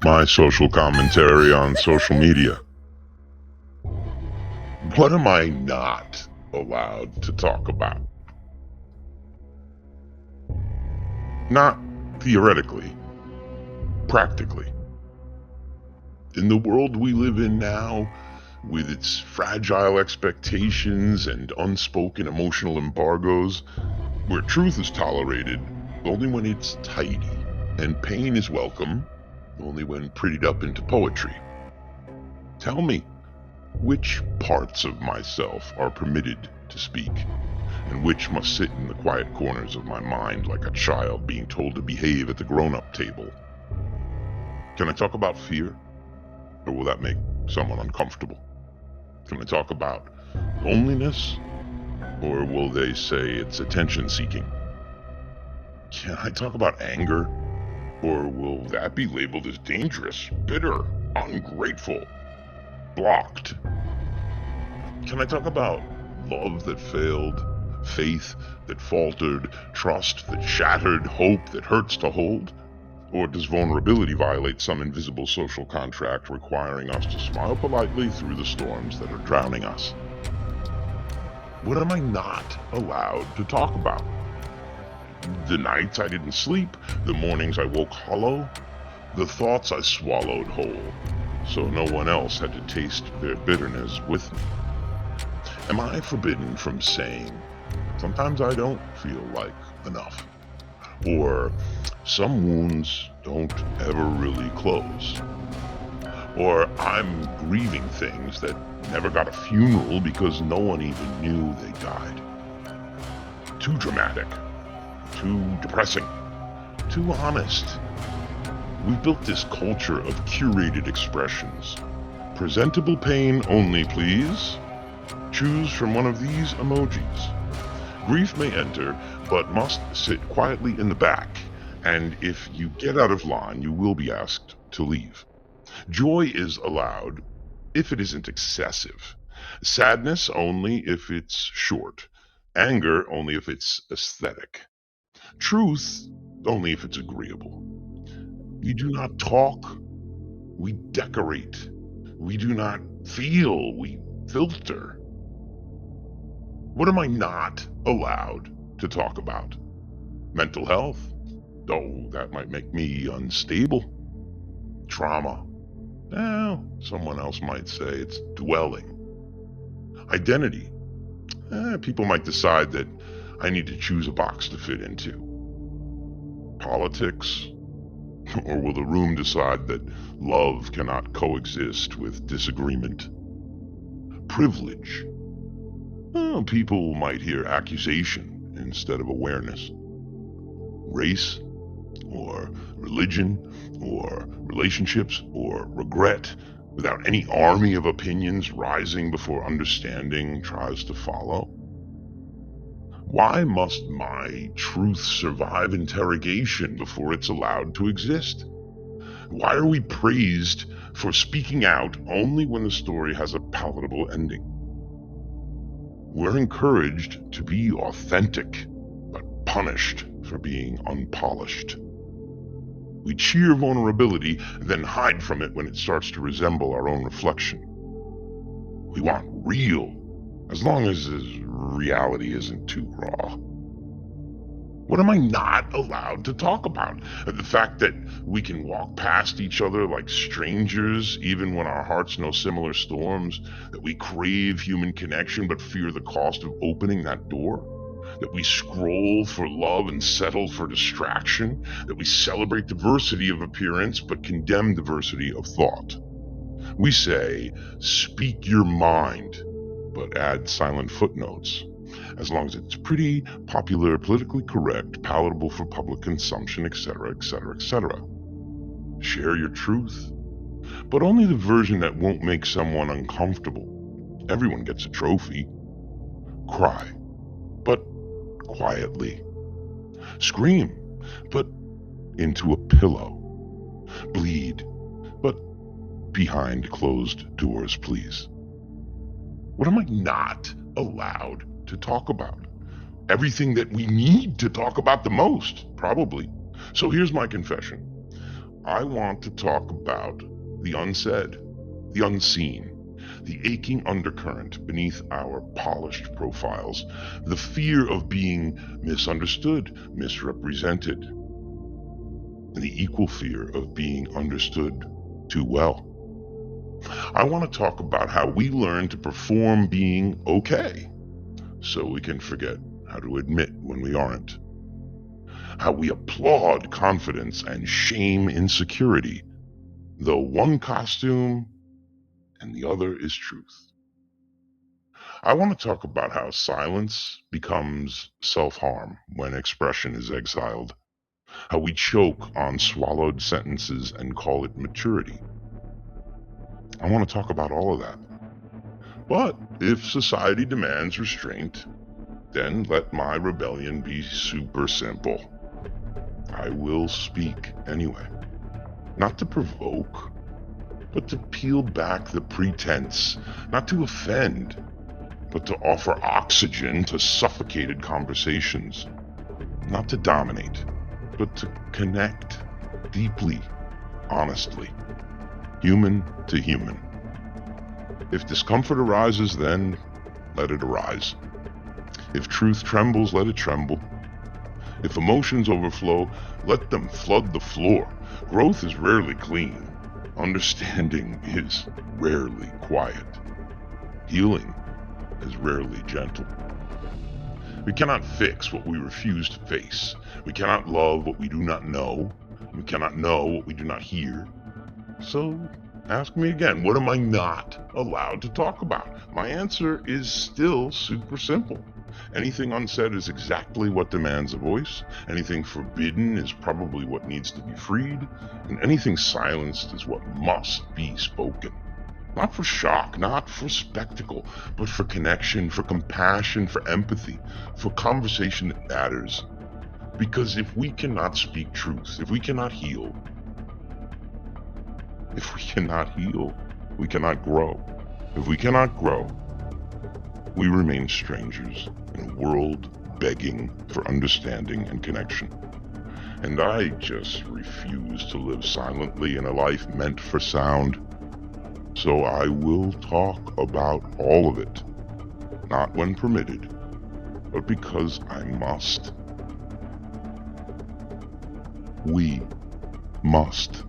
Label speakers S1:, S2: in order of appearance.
S1: my social commentary on social media. What am I not allowed to talk about? Not theoretically, practically. In the world we live in now, with its fragile expectations and unspoken emotional embargoes, where truth is tolerated only when it's tidy, and pain is welcome only when prettied up into poetry. Tell me, which parts of myself are permitted to speak, and which must sit in the quiet corners of my mind like a child being told to behave at the grown-up table? Can I talk about fear? Or will that make someone uncomfortable? Can I talk about loneliness? Or will they say it's attention-seeking? Can I talk about anger? Or will that be labeled as dangerous, bitter, ungrateful, blocked? Can I talk about love that failed, faith that faltered, trust that shattered, hope that hurts to hold? Or does vulnerability violate some invisible social contract requiring us to smile politely through the storms that are drowning us? What am I not allowed to talk about? The nights I didn't sleep, the mornings I woke hollow, the thoughts I swallowed whole, so no one else had to taste their bitterness with me. Am I forbidden from saying, sometimes I don't feel like enough? Or, some wounds don't ever really close? Or, I'm grieving things that never got a funeral because no one even knew they died? Too dramatic, too depressing, too honest. We've built this culture of curated expressions. Presentable pain only, please. Choose from one of these emojis. Grief may enter, but must sit quietly in the back, and if you get out of line, you will be asked to leave. Joy is allowed if it isn't excessive. Sadness only if it's short. Anger only if it's aesthetic. Truth only if it's agreeable. We do not talk, we decorate. We do not feel, we filter. What am I not allowed to talk about? Mental health? Oh, that might make me unstable. Trauma? Well, someone else might say it's dwelling. Identity? People might decide that I need to choose a box to fit into. Politics? Or will the room decide that love cannot coexist with disagreement? Privilege? Well, people might hear accusation instead of awareness. Race, or religion, or relationships, or regret, without any army of opinions rising before understanding tries to follow? Why must my truth survive interrogation before it's allowed to exist? Why are we praised for speaking out only when the story has a palatable ending? We're encouraged to be authentic, but punished for being unpolished. We cheer vulnerability, then hide from it when it starts to resemble our own reflection. We want real, as long as reality isn't too raw. What am I not allowed to talk about? The fact that we can walk past each other like strangers, even when our hearts know similar storms, that we crave human connection but fear the cost of opening that door, that we scroll for love and settle for distraction, that we celebrate diversity of appearance but condemn diversity of thought. We say, speak your mind, but add silent footnotes, as long as it's pretty, popular, politically correct, palatable for public consumption, etc., etc., etc. Share your truth, but only the version that won't make someone uncomfortable. Everyone gets a trophy. Cry, but quietly. Scream, but into a pillow. Bleed, but behind closed doors, please. What am I not allowed to talk about? Everything that we need to talk about the most, probably. So here's my confession. I want to talk about the unsaid, the unseen, the aching undercurrent beneath our polished profiles, the fear of being misunderstood, misrepresented, and the equal fear of being understood too well. I want to talk about how we learn to perform being okay so we can forget how to admit when we aren't. How we applaud confidence and shame insecurity, though one costume and the other is truth. I want to talk about how silence becomes self-harm when expression is exiled, how we choke on swallowed sentences and call it maturity. I want to talk about all of that. But if society demands restraint, then let my rebellion be super simple. I will speak anyway. Not to provoke, but to peel back the pretense, not to offend, but to offer oxygen to suffocated conversations. Not to dominate, but to connect deeply, honestly, human to human. If discomfort arises, then let it arise. If truth trembles, let it tremble. If emotions overflow, let them flood the floor. Growth is rarely clean. Understanding is rarely quiet. Healing is rarely gentle. We cannot fix what we refuse to face. We cannot love what we do not know. We cannot know what we do not hear. So ask me again, what am I not allowed to talk about? My answer is still super simple. Anything unsaid is exactly what demands a voice. Anything forbidden is probably what needs to be freed. And anything silenced is what must be spoken. Not for shock, not for spectacle, but for connection, for compassion, for empathy, for conversation that matters. Because if we cannot speak truth, if we cannot heal, we cannot grow. If we cannot grow, we remain strangers in a world begging for understanding and connection. And I just refuse to live silently in a life meant for sound. So I will talk about all of it, not when permitted, but because I must. We must.